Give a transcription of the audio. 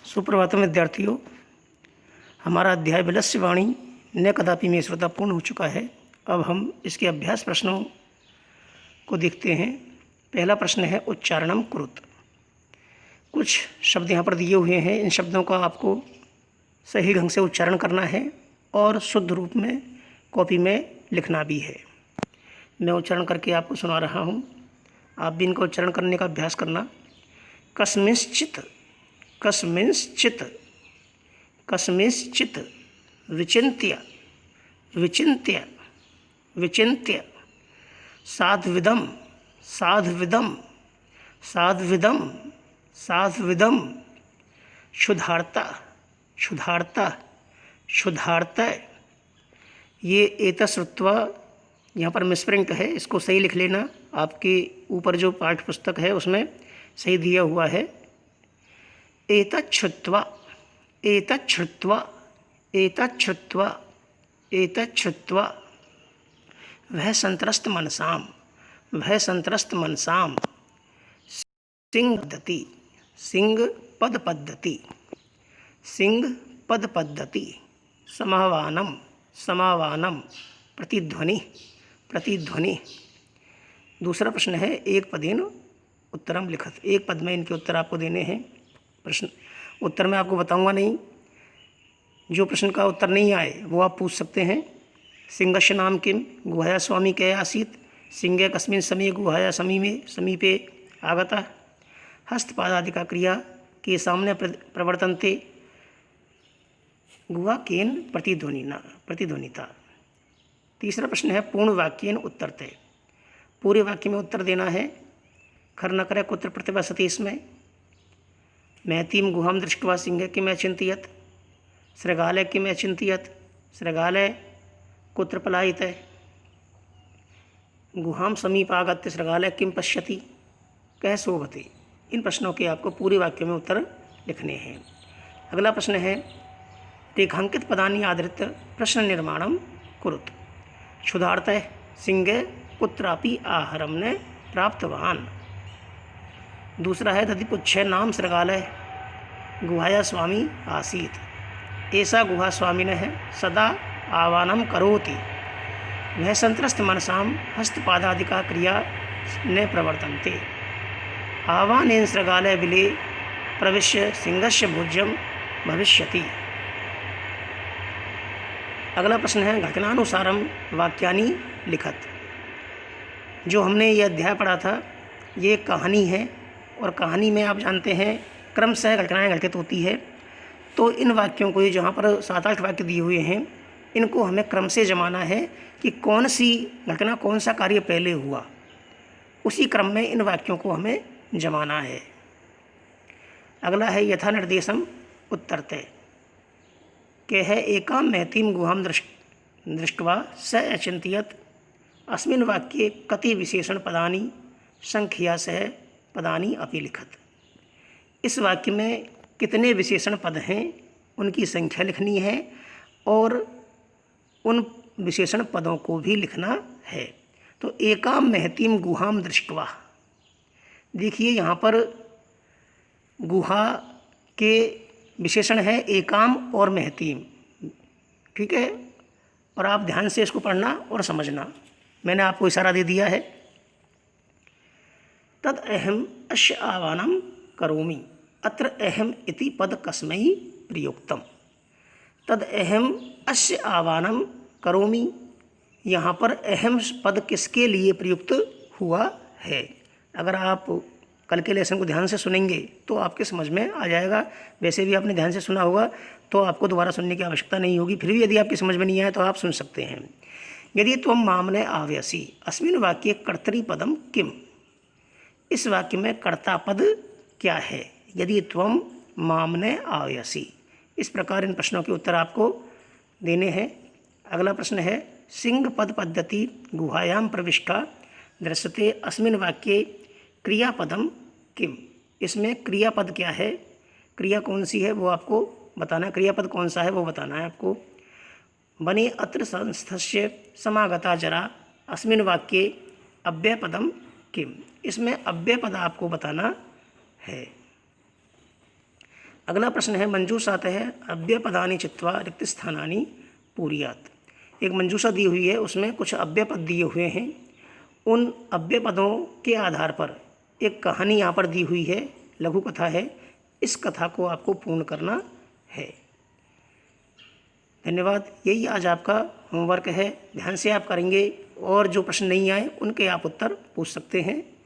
सुप्रभातम विद्यार्थियों, हमारा अध्याय विलस्य वाणी न कदापि में श्रोता पूर्ण हो चुका है। अब हम इसके अभ्यास प्रश्नों को देखते हैं। पहला प्रश्न है उच्चारणम कुरुत। कुछ शब्द यहाँ पर दिए हुए हैं। इन शब्दों का आपको सही ढंग से उच्चारण करना है और शुद्ध रूप में कॉपी में लिखना भी है। मैं उच्चारण करके आपको सुना रहा हूँ, आप भी इनका उच्चारण करने का अभ्यास करना। कस्मिंश्चित् कस्मिंश्चित् कस्मिंश्चित् विचिन्त्य विचिन्त्य विचिन्त्य साध्विदं साध्विदं साध्विदं साध्विदं क्षुधार्ता क्षुधार्ता क्षुधार्ता। ये एतश्रुत्वा यहाँ पर मिसप्रिंट है, इसको सही लिख लेना। आपके ऊपर जो पाठ्य पुस्तक है उसमें सही दिया हुआ है। एतच्छ्रुत्वा एतच्छ्रुत्वा एतच्छ्रुत्वा एतच्छ्रुत्वा वह संत्रस्त मनसाम वह संत्रस्त मनसाम सिंह पद्धति सिंह पद पद्धति सिंह पद पद्धति समावानम समावानम प्रतिध्वनि प्रतिध्वनि। दूसरा प्रश्न है एक पदेन उत्तरम लिखत। एक पद में इनके उत्तर आपको देने हैं। प्रश्न उत्तर में आपको बताऊंगा नहीं, जो प्रश्न का उत्तर नहीं आए वो आप पूछ सकते हैं। सिंहस्य नाम किम गुहाया स्वामी के आसीत सिंह कस्मिन् समय गुहाया समीपे आगता हस्तपादादिका क्रिया के सामने प्रवर्तन्ते गुहा केन प्रतिध्वनिता। तीसरा प्रश्न है पूर्ण वाक्येन उत्तरते। पूरे वाक्य में उत्तर देना है। खर न करे कुत्र प्रतिवसति। इसमें महतीम गुहाम दृष्ट्वा सिंह किम अचिंत्यत सृगालय किम अचिंत्यत सृगालय कुत्र पलायित गुहाम समीपागत्य सृगालय किम पश्यति कह शोभते। इन प्रश्नों के आपको पूरे वाक्य में उत्तर लिखने हैं। अगला प्रश्न है रेखांकित पदानि आधृत्य प्रश्न निर्माणम कुरुत। क्षुधार्तः सिंह कुत्रापि आहारम ने प्राप्तवान। दूसरा है दधिपुच्छ नाम सृगालय गुहाया स्वामी आसीत ऐसा गुहा स्वामिनः सदा आवानम करोति वह संत्रस्त मनसाम हस्तपादादिका क्रिया न प्रवर्तन्ते आवानेन सृगालय विले प्रविश्य सिंहस्य भोज्यम भविष्यति। अगला प्रश्न है घटनानुसारम वाक्यानि लिखत। जो हमने ये अध्याय पढ़ा था ये कहानी है और कहानी में आप जानते हैं क्रमशः घटनाएं घटित होती है। तो इन वाक्यों को, ये जहाँ पर 7-8 वाक्य दिए हुए हैं, इनको हमें क्रम से जमाना है कि कौन सी घटना कौन सा कार्य पहले हुआ, उसी क्रम में इन वाक्यों को हमें जमाना है। अगला है यथा निर्देशम उत्तरते के है एकाम महतीम गुहाम दृष्ट्वा स अचिंत्यत अस्मिन् वाक्ये कति विशेषण पदानि संख्या सह पदानि अपि लिखत। इस वाक्य में कितने विशेषण पद हैं उनकी संख्या लिखनी है और उन विशेषण पदों को भी लिखना है। तो एकाम महतीम गुहाम दृष्ट्वा, देखिए यहाँ पर गुहा के विशेषण है एकाम और महतीम, ठीक है। और आप ध्यान से इसको पढ़ना और समझना। मैंने आपको इशारा दे दिया है। तद अहम अस्य आवानम करोमि। अत्र अहम इति पद कस्मै प्रयुक्तम। तद अहम अस्य आवानम करोमि, यहाँ पर अहम पद किसके लिए प्रयुक्त हुआ है। अगर आप कल के लेसन को ध्यान से सुनेंगे तो आपके समझ में आ जाएगा। वैसे भी आपने ध्यान से सुना होगा तो आपको दोबारा सुनने की आवश्यकता नहीं होगी। फिर भी यदि आपकी समझ में नहीं आए तो आप सुन सकते हैं। यदि त्वम मामने आव्यसी अस्मिन् वाक्ये कर्तरी पदम किम। इस वाक्य में कर्ता पद क्या है। यदि त्वम मामने आव्यसी। इस प्रकार इन प्रश्नों के उत्तर आपको देने हैं। अगला प्रश्न है सिंह पद पद्धति गुहायाम प्रविष्टा दृश्यते अस्मिन् वाक्ये क्रियापदम किम। इसमें क्रियापद क्या है, क्रिया कौन सी है वो आपको बताना है। क्रियापद कौन सा है वो बताना है आपको। बने अत्र संस्थस्य समागता जरा अस्मिन् वाक्ये अव्ययपदम किम। इसमें अव्यय पद आपको बताना है। अगला प्रश्न है मंजूषातः अव्ययपदानि चित्वा रिक्तस्थानानि पूरयात्। एक मंजूषा दी हुई है, उसमें कुछ अव्यय पद दिए हुए हैं। उन अव्यय पदों के आधार पर एक कहानी यहाँ पर दी हुई है, लघु कथा है। इस कथा को आपको पूर्ण करना है। धन्यवाद। यही आज आपका होमवर्क है, ध्यान से आप करेंगे और जो प्रश्न नहीं आए उनके आप उत्तर पूछ सकते हैं।